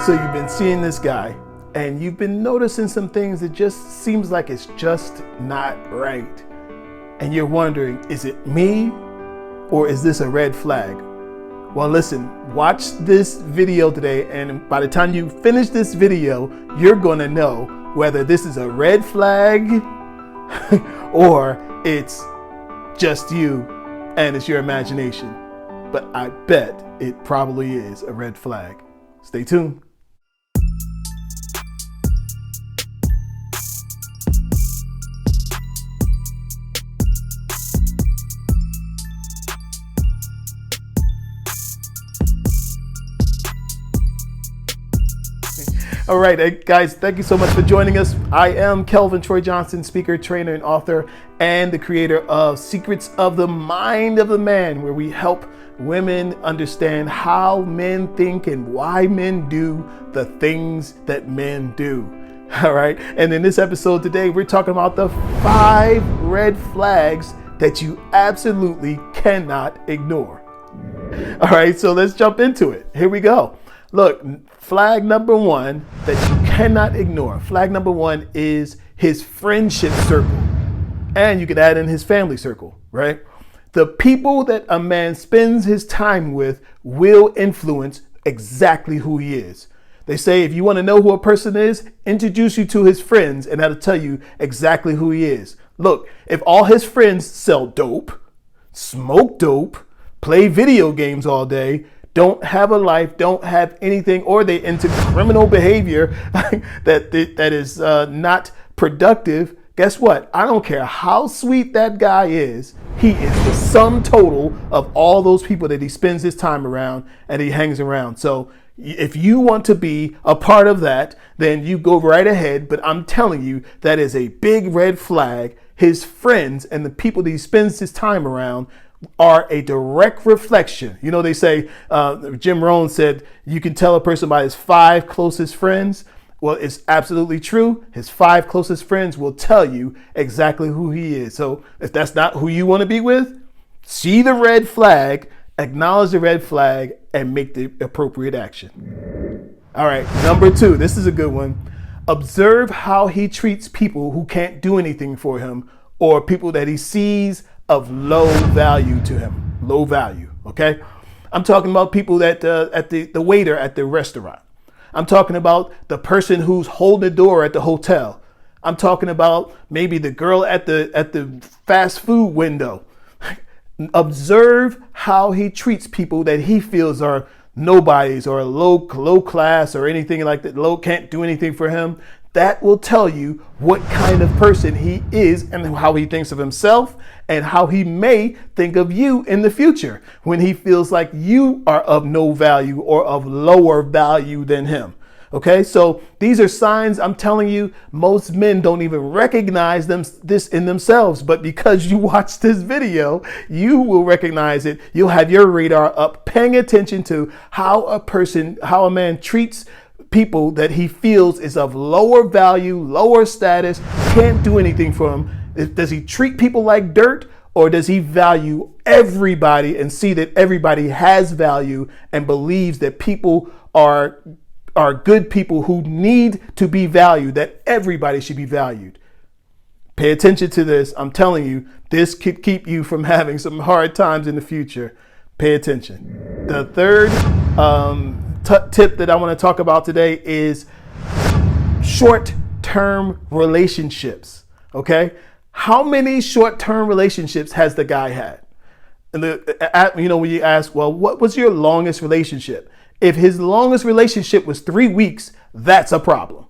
So you've been seeing this guy and you've been noticing some things that just seems like it's just not right. And you're wondering, is it me or is this a red flag? Well, listen, watch this video today, and by the time you finish this video, you're gonna know whether this is a red flag or it's just you and it's your imagination. But I bet it probably is a red flag. Stay tuned. All right, guys, thank you so much for joining us. I am Kelvin Troy Johnson, speaker, trainer, and author, and the creator of Secrets of the Mind of the Man, where we help women understand how men think and why men do the things that men do. All right, and in this episode today, we're talking about the 5 red flags that you absolutely cannot ignore. All right, so let's jump into it. Here we go. Look, flag number 1 that you cannot ignore. Flag number 1 is his friendship circle. And you can add in his family circle, right? The people that a man spends his time with will influence exactly who he is. They say if you want to know who a person is, introduce you to his friends and that'll tell you exactly who he is. Look, if all his friends sell dope, smoke dope, play video games all day, don't have a life, don't have anything, or they into criminal behavior that is not productive, guess what? I don't care how sweet that guy is. He is the sum total of all those people that he spends his time around and he hangs around. So if you want to be a part of that, then you go right ahead. But I'm telling you, that is a big red flag. His friends and the people that he spends his time around are a direct reflection. You know, they say, Jim Rohn said, you can tell a person by his 5 closest friends. Well, it's absolutely true. His 5 closest friends will tell you exactly who he is. So if that's not who you want to be with, see the red flag, acknowledge the red flag, and make the appropriate action. All right, number 2, this is a good one. Observe how he treats people who can't do anything for him or people that he sees of low value to him. Low value, okay? I'm talking about people that at the waiter at the restaurant. I'm talking about the person who's holding the door at the hotel. I'm talking about maybe the girl at the fast food window. Observe how he treats people that he feels are nobodies or low class or anything like that. Low, can't do anything for him. That will tell you what kind of person he is and how he thinks of himself and how he may think of you in the future when he feels like you are of no value or of lower value than him. Okay, so these are signs. I'm telling you, most men don't even recognize this in themselves. But because you watch this video, you will recognize it. You'll have your radar up, paying attention to how a man treats people that he feels is of lower value, lower status, can't do anything for him. Does he treat people like dirt, or does he value everybody and see that everybody has value and believes that people are good people who need to be valued, that everybody should be valued? Pay attention to this. I'm telling you, this could keep you from having some hard times in the future. Pay attention. The third tip that I want to talk about today is short-term relationships. Okay, how many short-term relationships has the guy had? And when you ask, well, what was your longest relationship? If his longest relationship was 3 weeks, that's a problem.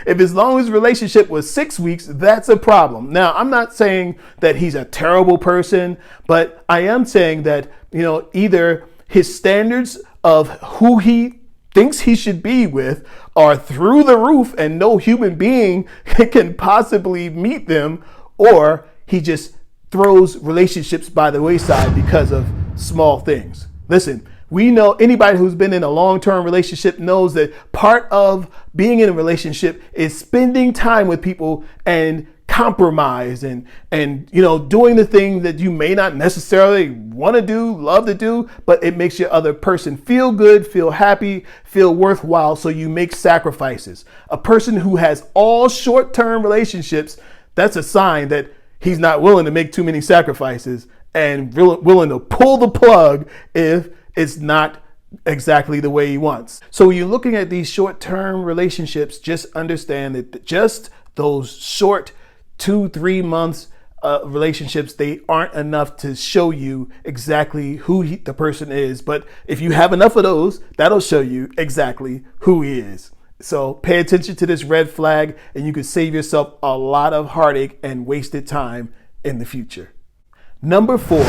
If his longest relationship was 6 weeks, that's a problem. Now, I'm not saying that he's a terrible person, but I am saying that, either his standards of who he thinks he should be with are through the roof and no human being can possibly meet them, or he just throws relationships by the wayside because of small things. Listen, we know, anybody who's been in a long-term relationship knows that part of being in a relationship is spending time with people and compromise and doing the thing that you may not necessarily want to do, love to do, but it makes your other person feel good, feel happy, feel worthwhile. So you make sacrifices. A person who has all short-term relationships, that's a sign that he's not willing to make too many sacrifices and willing to pull the plug if it's not exactly the way he wants. So when you're looking at these short-term relationships, just understand that just those short 2-3 months relationships, they aren't enough to show you exactly who the person is. But if you have enough of those, that'll show you exactly who he is. So pay attention to this red flag and you can save yourself a lot of heartache and wasted time in the future. Number 4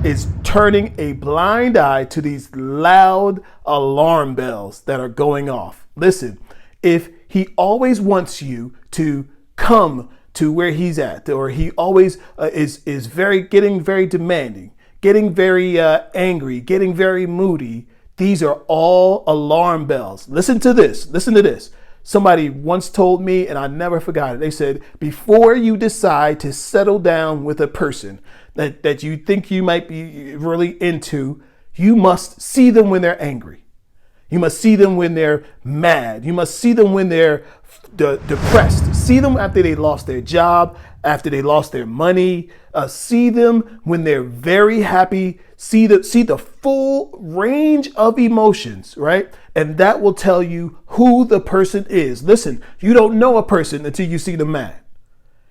is turning a blind eye to these loud alarm bells that are going off. Listen, if he always wants you to come to where he's at, or he always is getting very demanding, getting very angry, getting very moody, these are all alarm bells. Listen to this. Somebody once told me, and I never forgot it. They said, before you decide to settle down with a person that you think you might be really into, you must see them when they're angry. You must see them when they're mad. You must see them when they're depressed. See them after they lost their job, after they lost their money. See them when they're very happy. See the full range of emotions, right? And that will tell you who the person is. Listen, you don't know a person until you see them mad.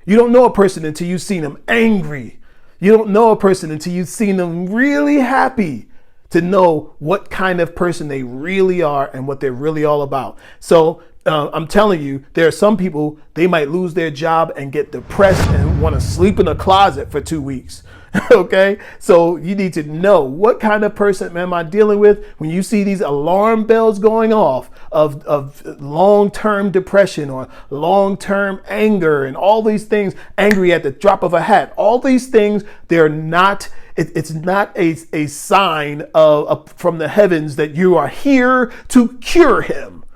You don't know a person until you've seen them angry. You don't know a person until you've seen them really happy, to know what kind of person they really are and what they're really all about. So I'm telling you, there are some people, they might lose their job and get depressed and want to sleep in a closet for 2 weeks. Okay, so you need to know, what kind of person am I dealing with? When you see these alarm bells going off of long-term depression or long-term anger and all these things, angry at the drop of a hat, all these things, they're not, it's not a sign from the heavens that you are here to cure him.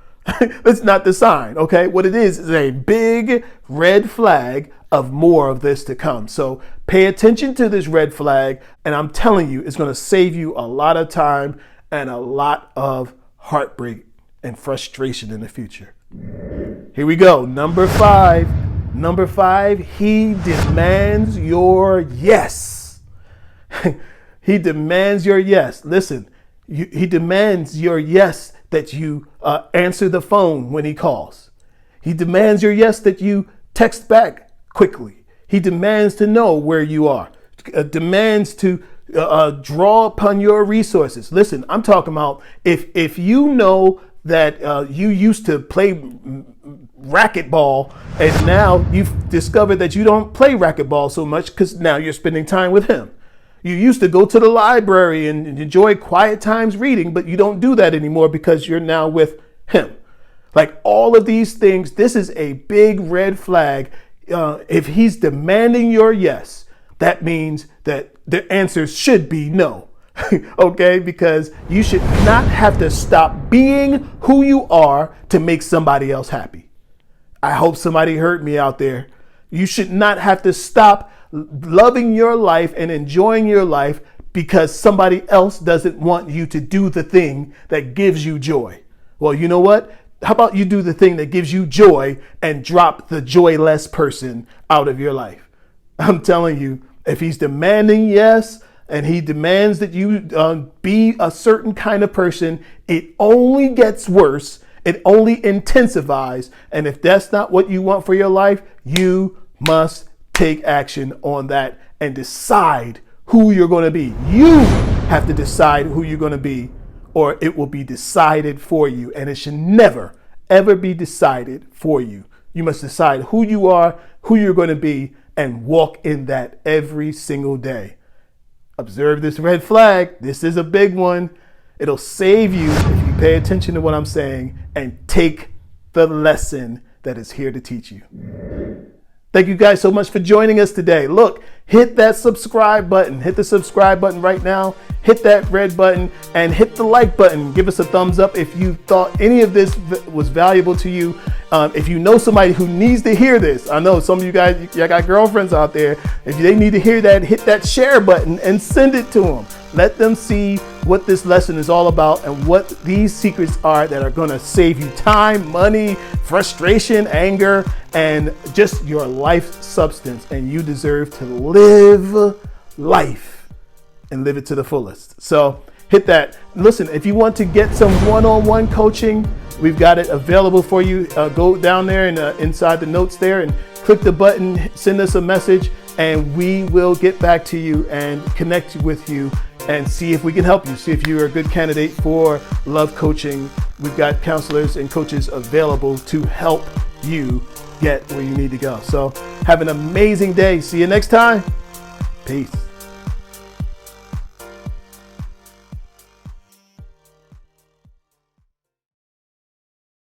That's not the sign. Okay, what it is a big red flag of more of this to come. So pay attention to this red flag, and I'm telling you, it's going to save you a lot of time and a lot of heartbreak and frustration in the future. Here we go. Number 5. Number 5, he demands your yes. He demands your yes. Listen, he demands your yes, that you answer the phone when he calls. He demands your yes, that you text back quickly. He demands to know where you are. Demands to draw upon your resources. Listen, I'm talking about if you know that you used to play racquetball and now you've discovered that you don't play racquetball so much because now you're spending time with him. You used to go to the library and enjoy quiet times reading, but you don't do that anymore because you're now with him. Like all of these things, this is a big red flag. If he's demanding your yes, that means that the answer should be no. Okay, because you should not have to stop being who you are to make somebody else happy. I hope somebody heard me out there. You should not have to stop loving your life and enjoying your life because somebody else doesn't want you to do the thing that gives you joy. Well, you know what? How about you do the thing that gives you joy and drop the joyless person out of your life? I'm telling you, if he's demanding yes, and he demands that you be a certain kind of person, it only gets worse. It only intensifies. And if that's not what you want for your life, you must take action on that and decide who you're going to be. You have to decide who you're going to be, or it will be decided for you. And it should never, ever be decided for you. You must decide who you are, who you're going to be, and walk in that every single day. Observe this red flag. This is a big one. It'll save you if you pay attention to what I'm saying and take the lesson that is here to teach you. Thank you guys so much for joining us today. Look, hit that subscribe button. Hit the subscribe button right now. Hit that red button and hit the like button. Give us a thumbs up if you thought any of this was valuable to you. If you know somebody who needs to hear this, I know some of you guys, you got girlfriends out there. If they need to hear that, hit that share button and send it to them. Let them see what this lesson is all about and what these secrets are that are going to save you time, money, frustration, anger, and just your life substance. And you deserve to live life and live it to the fullest. So hit that. Listen, if you want to get some one-on-one coaching, we've got it available for you. Go down there and inside the notes there and click the button, send us a message, and we will get back to you and connect with you and see if we can help you. See if you're a good candidate for love coaching. We've got counselors and coaches available to help you get where you need to go. So have an amazing day. See you next time. Peace.